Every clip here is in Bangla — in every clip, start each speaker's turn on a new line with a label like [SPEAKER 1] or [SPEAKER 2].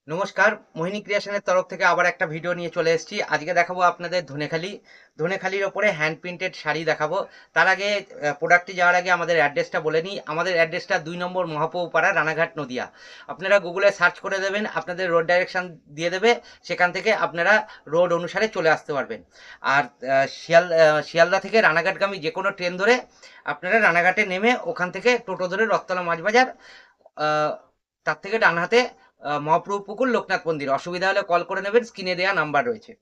[SPEAKER 1] নমস্কার, মোহিনী ক্রিয়েশনের তরফ থেকে আবার একটা ভিডিও নিয়ে চলে এসেছি। আজকে দেখাবো আপনাদের ধনেখালির ওপরে হ্যান্ড প্রিন্টেড শাড়ি দেখাবো। তার আগে প্রোডাক্টটি যাওয়ার আগে আমাদের অ্যাড্রেসটা বলে নিই। আমাদের অ্যাড্রেসটা 2 নম্বর মহাপৌপাড়া, রানাঘাট, নদিয়া। আপনারা গুগলে সার্চ করে দেবেন, আপনাদের রোড ডাইরেকশন দিয়ে দেবে। সেখান থেকে আপনারা রোড অনুসারে চলে আসতে পারবেন। আর শিয়ালদা থেকে রানাঘাটগামী যে কোনো ট্রেন ধরে আপনারা রানাঘাটে নেমে ওখান থেকে টোটো ধরে রথতলা মাছবাজার, তার থেকে ডান হাতে মহাপ্রভু পুকুর, লোকনাথ মন্দির। অসুবিধা হলে কল করে নেবেন, স্ক্রিনে দেওয়া নাম্বার রয়েছে।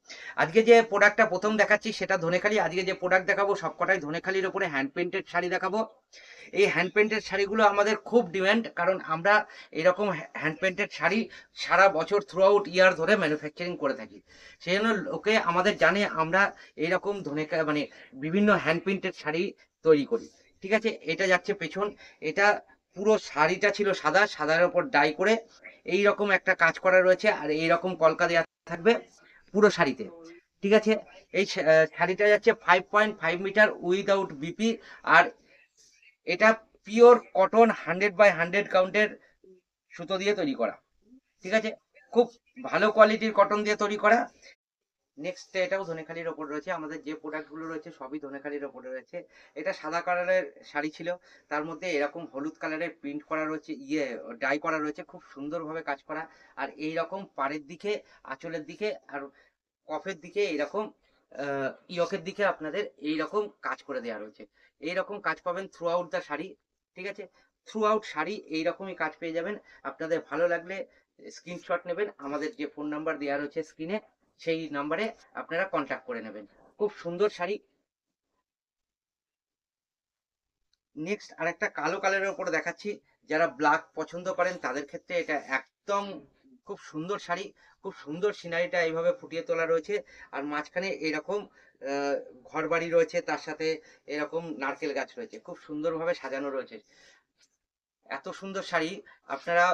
[SPEAKER 1] আজকে যে প্রোডাক্টটা প্রথম দেখাচ্ছি সেটা ধনেখালি। আজকে যে প্রোডাক্ট দেখাবো সবকটাই ধনেখালির ওপরে হ্যান্ড পেন্টেড শাড়ি দেখাবো। এই হ্যান্ড পেন্টেড শাড়িগুলো আমাদের খুব ডিমান্ড, কারণ আমরা এরকম হ্যান্ড পেন্টেড শাড়ি সারা বছর থ্রু আউট ইয়ার ধরে ম্যানুফ্যাকচারিং করে থাকি। সেই জন্য লোকে আমাদের জানে আমরা এইরকম মানে বিভিন্ন হ্যান্ড পেন্টেড শাড়ি তৈরি করি। ঠিক আছে, এটা যাচ্ছে পেছন। এটা পুরো শাড়িটা ছিল সাদা, সাদার উপর ডাই করে এই রকম একটা কাজ করা রয়েছে, আর এই রকম কলকা দেওয়া থাকবে পুরো শাড়িতে। ঠিক আছে, এই শাড়িটা যাচ্ছে 5.5 মিটার উইদাউট বিপি। আর এটা পিওর কটন 100/100 কাউন্টের সুতো দিয়ে তৈরি করা। ঠিক আছে, খুব ভালো কোয়ালিটির কটন দিয়ে তৈরি করা। নেক্সট, এটাও ধনেখালির ওপর রয়েছে। আমাদের যে প্রোডাক্টগুলো রয়েছে সবই ধনেখালির ওপরে রয়েছে। এটা সাদা কালারের শাড়ি ছিল, তার মধ্যে এরকম হলুদ কালারের প্রিন্ট করা রয়েছে, ডাই করা রয়েছে, খুব সুন্দরভাবে কাজ করা। আর এই রকম পাড়ের দিকে, আঁচলের দিকে আর কফের দিকে এইরকম ইয়কের দিকে আপনাদের এই রকম কাজ করে দেওয়া রয়েছে। এই রকম কাজ পাবেন থ্রু আউট দ্য শাড়ি। ঠিক আছে, থ্রু আউট শাড়ি এইরকমই কাজ পেয়ে যাবেন। আপনাদের ভালো লাগলে স্ক্রিনশট নেবেন, আমাদের যে ফোন নাম্বার দেওয়া রয়েছে স্ক্রিনে সেই নাম্বারে আপনারা কন্ট্যাক্ট করে নেবেন। খুব সুন্দর শাড়ি। নেক্সট আরেকটা কালো কালারের উপর দেখাচ্ছি। যারা ব্ল্যাক পছন্দ করেন তাদের ক্ষেত্রে এটা একদম খুব সুন্দর শাড়ি। খুব সুন্দর সিনারিটা এইভাবে ফুটিয়ে তোলা রয়েছে। আর মাঝখানে এরকম ঘর বাড়ি রয়েছে, তার সাথে এরকম নারকেল গাছ রয়েছে, খুব সুন্দরভাবে সাজানো রয়েছে। এত সুন্দর শাড়ি আপনারা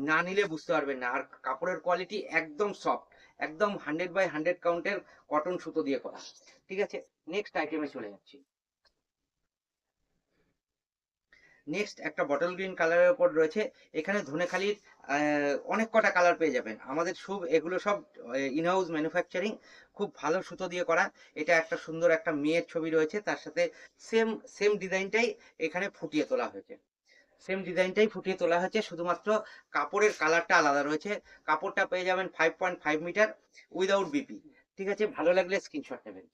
[SPEAKER 1] না নিলে বুঝতে পারবেন না। আর কাপড়ের কোয়ালিটি একদম সফট, একদম 100/100 কাউন্টের কটন সুতো দিয়ে করা। ঠিক আছে, নেক্সট আইটেমে চলে যাচ্ছি। নেক্সট একটা বটল গ্রিন কালারের উপর রয়েছে। এখানে ধনেখালির অনেক কটা কালার পেয়ে যাবেন। আমাদের এগুলো সব ইনহাউস ম্যানুফ্যাকচারিং, খুব ভালো সুতো দিয়ে করা। এটা একটা সুন্দর একটা মেয়ের ছবি রয়েছে, তার সাথে সেম সেম ডিজাইনটাই এখানে ফুটিয়ে তোলা হয়েছে। শুধুমাত্র কাপড়ের কালারটা আলাদা রয়েছে। কাপড়টা পেয়ে যাবেন 5.5 মিটার উইদাউট বিপি। ঠিক আছে, ভালো লাগলে স্ক্রিনশট নেবেন।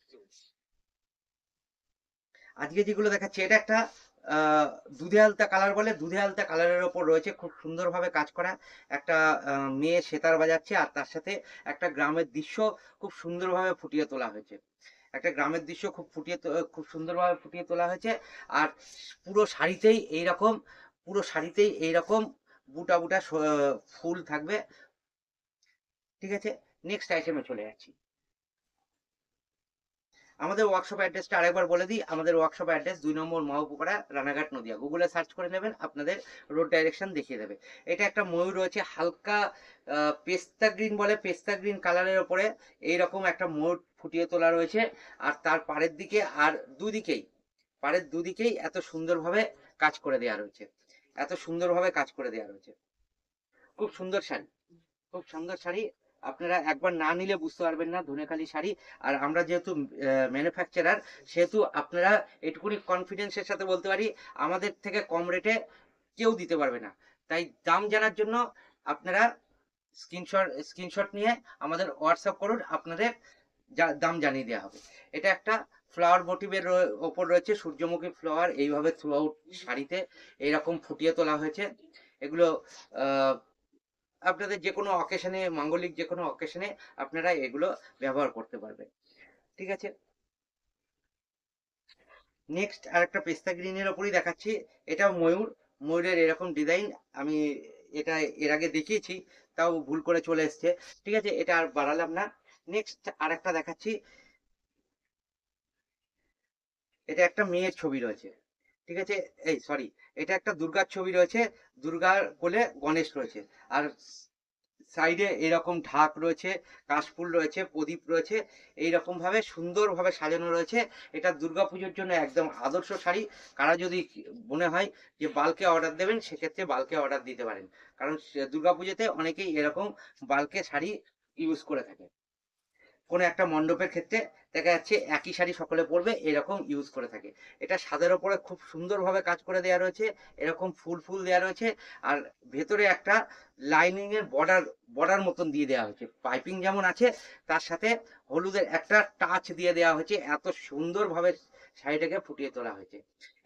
[SPEAKER 1] আজকে যেগুলো দেখাচ্ছি এটা একটা আহ, দুধে আলতা কালার বলে, দুধে আলতা কালারের ওপর রয়েছে, খুব সুন্দরভাবে কাজ করা। একটা মেয়ে সেতার বাজাচ্ছে, আর তার সাথে একটা গ্রামের দৃশ্য খুব সুন্দরভাবে ফুটিয়ে তোলা হয়েছে। একটা গ্রামের দৃশ্য খুব সুন্দরভাবে ফুটিয়ে তোলা হয়েছে। আর পুরো শাড়িতেই এইরকম পুরো শাড়িতেই এইরকম বুটা বুটা ফুল থাকবে। ঠিক আছে, নেক্সট আইটেমে চলে যাচ্ছি। আমাদের ওয়ার্কশপ অ্যাড্রেসটা আরেকবার বলে দিই। আমাদের ওয়ার্কশপ অ্যাড্রেস 2 নম্বর মহকুপাড়া, রানাঘাট, নদিয়া। গুগলে সার্চ করে নেবেন, আপনাদের রোড ডাইরেকশন দেখিয়ে দেবে। এটা একটা ময়ূর রয়েছে, হালকা পেস্তা গ্রিন বলে, পেস্তা গ্রিন কালারের ওপরে এইরকম একটা ময়ূর ফুটিয়ে তোলা রয়েছে। আর তার পাড়ের দিকে আর দুদিকেই, পাড়ের দুদিকেই এত সুন্দরভাবে কাজ করে দেওয়া রয়েছে, এত সুন্দরভাবে কাজ করে দেওয়া রয়েছে। খুব সুন্দর শাড়ি, খুব সুন্দর শাড়ি। আপনারা একবার না নিলে বুঝতে পারবেন না ধনেখালি শাড়ি। আর আমরা যেহেতু ম্যানুফ্যাকচারার, সেহেতু আপনারা এটুকুনি কনফিডেন্সের সাথে বলতে পারি আমাদের থেকে কম রেটে কেউ দিতে পারবে না। তাই দাম জানার জন্য আপনারা স্ক্রিনশট নিয়ে আমাদের হোয়াটসঅ্যাপ করুন, আপনাদের দাম জানিয়ে দেওয়া হবে। এটা একটা ফ্লাওয়ার মোটিভের ওপর রয়েছে, সূর্যমুখী ফ্লাওয়ার এইভাবে থ্রু আউট শাড়িতে এইরকম ফুটিয়ে তোলা হয়েছে। এগুলো আপনাদের যে কোনো অকেশনে, মাঙ্গলিক যে কোনো অকেশনে আপনারা এগুলো ব্যবহার করতে পারবেন। ঠিক আছে, নেক্সট আর একটা পেস্তা গ্রিনের ওপরই দেখাচ্ছি। এটাও ময়ূর, ময়ূরের এরকম ডিজাইন। আমি এটা এর আগে দেখিয়েছি, তাও ভুল করে চলে এসছে। ঠিক আছে, এটা আর বাড়ালাম না। নেক্সট আর একটা দেখাচ্ছি। এটা একটা মেয়ের ছবি রয়েছে। ঠিক আছে, এই সরি, এটা একটা দুর্গার ছবি রয়েছে, দুর্গার কোলে গণেশ রয়েছে। আর সাইডে এরকম ঢাক রয়েছে, কাশফুল রয়েছে, প্রদীপ রয়েছে, এইরকম ভাবে সুন্দরভাবে সাজানো রয়েছে। এটা দুর্গাপুজোর জন্য একদম আদর্শ শাড়ি। কারা যদি মনে হয় যে বাল্কে অর্ডার দেবেন, সেক্ষেত্রে বাল্কে অর্ডার দিতে পারেন, কারণ দুর্গাপুজোতে অনেকেই এরকম বাল্কে শাড়ি ইউজ করে থাকে। কোনো একটা মণ্ডপের ক্ষেত্রে দেখা যাচ্ছে একই শাড়ি সকলে পরবে, এরকম ইউজ করে থাকে। এটা সাদের ওপরে খুব সুন্দরভাবে কাজ করে দেওয়া রয়েছে, এরকম ফুল ফুল দেওয়া রয়েছে। আর ভেতরে একটা লাইনিং এর বর্ডার বর্ডার মতন দিয়ে দেওয়া হয়েছে, পাইপিং যেমন আছে তার সাথে হলুদের একটা টাচ দিয়ে দেওয়া হয়েছে। এত সুন্দরভাবে শাড়িটাকে ফুটিয়ে তোলা হয়েছে।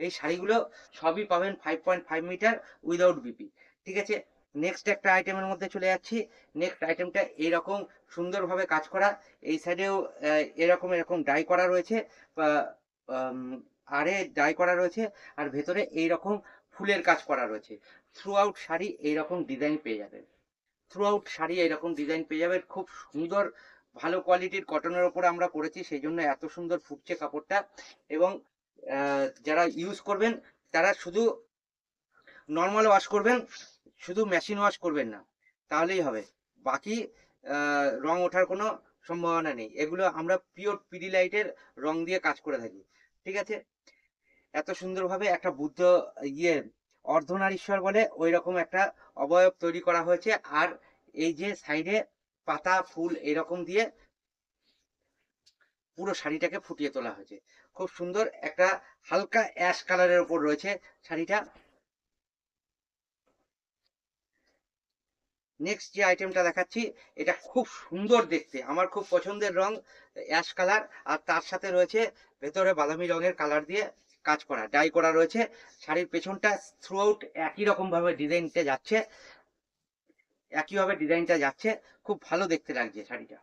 [SPEAKER 1] এই শাড়িগুলো সবই পাবেন 5.5 মিটার উইদাউট বিপি। ঠিক আছে, নেক্সট একটা আইটেমের মধ্যে চলে যাচ্ছি। নেক্সট আইটেমটা এইরকম সুন্দরভাবে কাজ করা, এই সাইডেও এরকম এরকম ডাই করা রয়েছে, আরে ডাই করা রয়েছে, আর ভেতরে এইরকম ফুলের কাজ করা রয়েছে। থ্রু আউট শাড়ি এইরকম ডিজাইন পেয়ে যাবেন, থ্রু আউট শাড়ি এইরকম ডিজাইন পেয়ে যাবেন। খুব সুন্দর ভালো কোয়ালিটির কটনের ওপরে আমরা করেছি, সেই জন্য এত সুন্দর ফুটছে কাপড়টা। এবং যারা ইউজ করবেন তারা শুধু নর্মাল ওয়াশ করবেন, শুধু মেশিন ওয়াশ করবেন না, তাহলেই হবে। বাকি রং ওঠার কোনো সম্ভাবনা নেই। এগুলো আমরা পিওর পিডিলাইটের রং দিয়ে কাজ করে থাকি। ঠিক আছে, এত সুন্দরভাবে একটা বুদ্ধ ইয়ে অর্ধনারীশ্বর বলে ওই রকম একটা অবয়ব তৈরি করা হয়েছে। আর এই যে সাইডে পাতা ফুল এরকম দিয়ে পুরো শাড়িটাকে ফুটিয়ে তোলা হয়েছে। খুব সুন্দর একটা হালকা অ্যাশ কালারের ওপর রয়েছে শাড়িটা। নেক্সট যে আইটেমটা দেখাচ্ছি, এটা খুব সুন্দর দেখতে, আমার খুব পছন্দের রং অ্যাশ কালার, আর তার সাথে রয়েছে ভেতরে বাদামি রঙের কালার দিয়ে কাজ করা, ডাই করা রয়েছে। শাড়ির পেছনটা থ্রু আউট একই রকম ভাবে ডিজাইনটা যাচ্ছে, একইভাবে ডিজাইনটা যাচ্ছে। খুব ভালো দেখতে লাগছে শাড়িটা,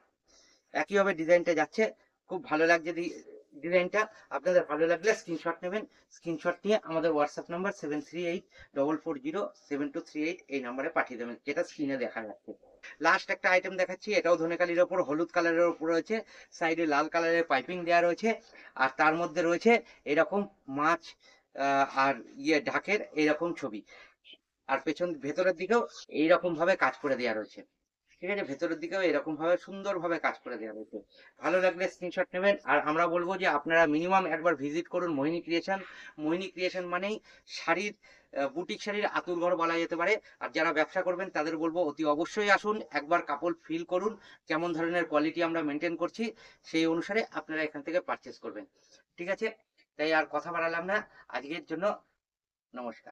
[SPEAKER 1] একইভাবে ডিজাইনটা যাচ্ছে, খুব ভালো লাগছে ডিজাইনটা। আপনাদের ভালো লাগলে স্ক্রিনশট নেবেন, স্ক্রিনশট নিয়ে আমাদের হোয়াটসঅ্যাপ নাম্বার 7384407238 এই নাম্বারে পাঠিয়ে দেবেন, যেটা স্ক্রিনে দেখা যাচ্ছে। লাস্ট একটা আইটেম দেখাচ্ছি, এটাও ধনেখালির ওপর হলুদ কালারের ওপর রয়েছে, সাইডে লাল কালারের পাইপিং দেওয়া রয়েছে, আর তার মধ্যে রয়েছে এরকম মাছ আর ঢাকের এরকম ছবি। আর ভেতরের দিকেও এইরকম ভাবে কাজ করে দেওয়া রয়েছে। ঠিক আছে, ভেতরের দিকেও এরকম ভাবে সুন্দরভাবে কাজ করে দেওয়া হয়েছে। ভালো লাগলে স্ক্রিনশট নেবেন। আর আমরা বলবো যে আপনারা মিনিমাম একবার ভিজিট করুন মোহিনী ক্রিয়েশন। মোহিনী ক্রিয়েশন মানেই শাড়ির বুটিক শাড়ির আতুরঘর বলা যেতে পারে। আর যারা ব্যবসা করবেন তাদের বলবো অতি অবশ্যই আসুন, একবার কাপড় ফিল করুন কেমন ধরনের কোয়ালিটি আমরা মেনটেন করছি, সেই অনুসারে আপনারা এখান থেকে পারচেস করবেন। ঠিক আছে, তাই আর কথা বাড়ালাম না, আজকের জন্য নমস্কার।